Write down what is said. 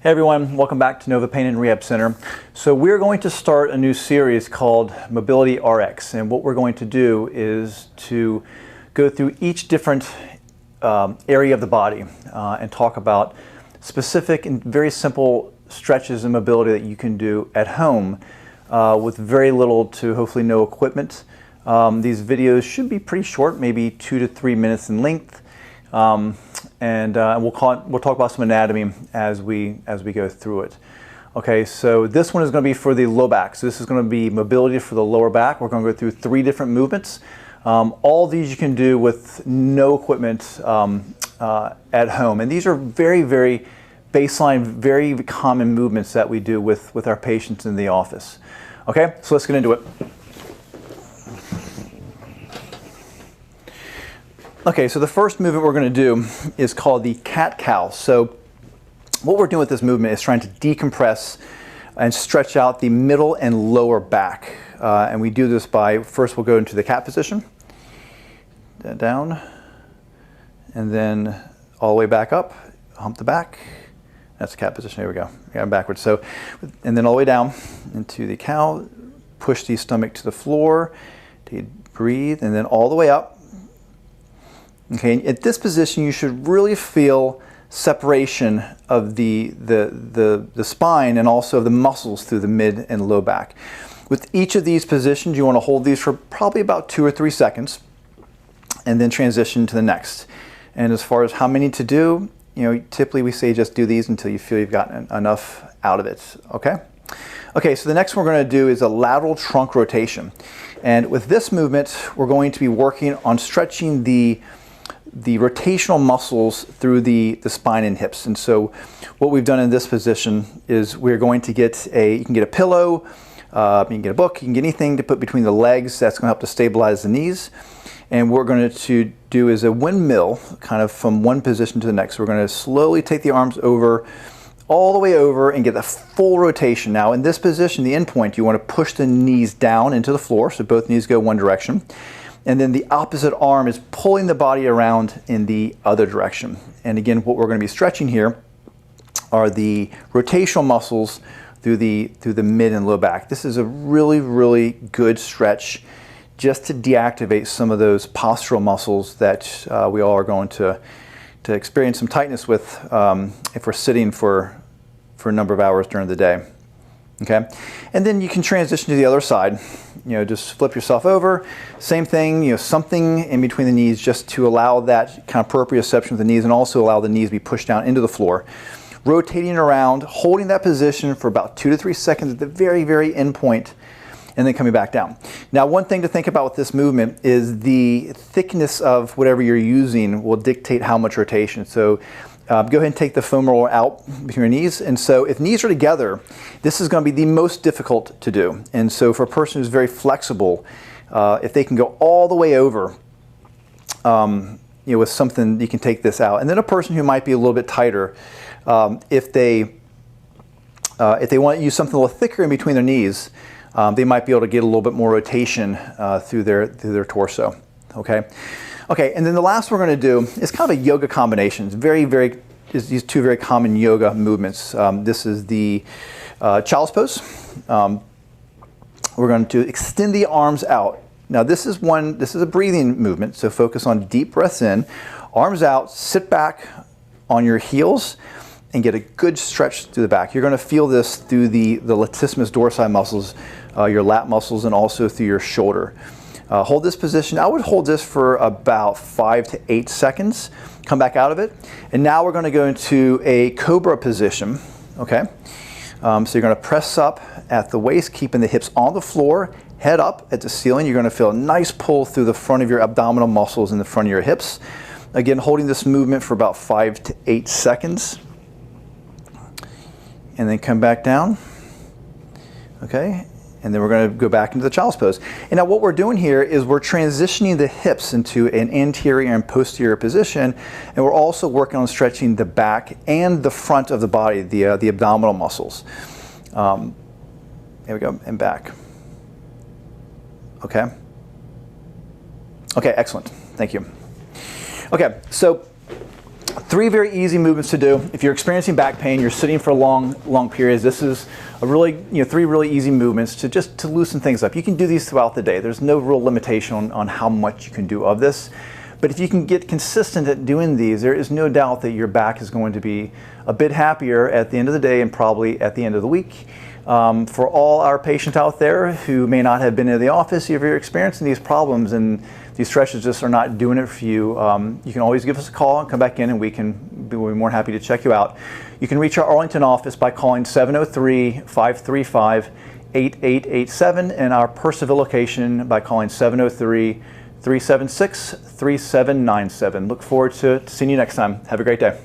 Hey everyone, welcome back to Nova Pain and Rehab Center. So we're going to start a new series called Mobility RX, and what we're going to do is to go through each different area of the body and talk about specific and very simple stretches and mobility that you can do at home with very little to hopefully no equipment. These videos should be pretty short, maybe 2 to 3 minutes in length. We'll talk about some anatomy as we go through it. Okay, so this one is going to be for the low back. So this is going to be mobility for the lower back. We're going to go through 3 different movements. All these you can do with no equipment at home, and these are very, very baseline, very common movements that we do with our patients in the office. Okay, so let's get into it. Okay, so the first movement we're going to do is called the cat-cow. So what we're doing with this movement is trying to decompress and stretch out the middle and lower back. And we do this by, first we'll go into the cat position, down, and then all the way back up, hump the back. That's the cat position, here we go. Yeah, backwards. So, and then all the way down into the cow, push the stomach to the floor, breathe, and then all the way up. Okay, at this position you should really feel separation of the spine and also the muscles through the mid and low back. With each of these positions you want to hold these for probably about 2 or 3 seconds and then transition to the next. And as far as how many to do, typically we say just do these until you feel you've gotten enough out of it. Okay? Okay, so the next one we're going to do is a lateral trunk rotation. And with this movement we're going to be working on stretching the rotational muscles through the spine and hips. And so what we've done in this position is we're going to get you can get a pillow, you can get a book, you can get anything to put between the legs that's going to help to stabilize the knees. And what we're going to do is a windmill, kind of from one position to the next. We're going to slowly take the arms over, all the way over, and get the full rotation. Now in this position, the end point, you want to push the knees down into the floor, so both knees go one direction. And then the opposite arm is pulling the body around in the other direction. And again, what we're going to be stretching here are the rotational muscles through the mid and low back. This is a really, really good stretch just to deactivate some of those postural muscles that we all are going to experience some tightness with if we're sitting for a number of hours during the day. Okay, and then you can transition to the other side. Just flip yourself over. Same thing, something in between the knees just to allow that kind of proprioception with the knees and also allow the knees to be pushed down into the floor. Rotating around, holding that position for about 2 to 3 seconds at the very, very end point, and then coming back down. Now, one thing to think about with this movement is the thickness of whatever you're using will dictate how much rotation. So go ahead and take the foam roller out between your knees. And so if knees are together, this is going to be the most difficult to do. And so for a person who's very flexible, if they can go all the way over, with something, you can take this out. And then a person who might be a little bit tighter, if they want to use something a little thicker in between their knees, they might be able to get a little bit more rotation through their torso. Okay. Okay, and then the last we're going to do is kind of a yoga combination. It's these 2 very common yoga movements. This is the child's pose. We're going to extend the arms out. Now this is a breathing movement, so focus on deep breaths in, arms out, sit back on your heels, and get a good stretch through the back. You're going to feel this through the latissimus dorsi muscles, your lat muscles, and also through your shoulder. Hold this position. I would hold this for about 5 to 8 seconds. Come back out of it. And now we're going to go into a cobra position. Okay. So you're going to press up at the waist, keeping the hips on the floor, head up at the ceiling. You're going to feel a nice pull through the front of your abdominal muscles in the front of your hips. Again, holding this movement for about 5 to 8 seconds. And then come back down. Okay. And then we're going to go back into the child's pose. And now what we're doing here is we're transitioning the hips into an anterior and posterior position, and we're also working on stretching the back and the front of the body, the abdominal muscles. There we go, and back. Okay. Okay, excellent. Thank you. Okay, so Three very easy movements to do. If you're experiencing back pain, you're sitting for long periods, this is a really, three really easy movements to loosen things up. You can do these throughout the day. There's no real limitation on how much you can do of this. But if you can get consistent at doing these, there is no doubt that your back is going to be a bit happier at the end of the day and probably at the end of the week. For all our patients out there who may not have been in the office, if you're experiencing these problems and these stretches just are not doing it for you, you can always give us a call and come back in and we'll be more than happy to check you out. You can reach our Arlington office by calling 703-535-8887 and our Purcellville location by calling 703-376-3797. Look forward to seeing you next time. Have a great day.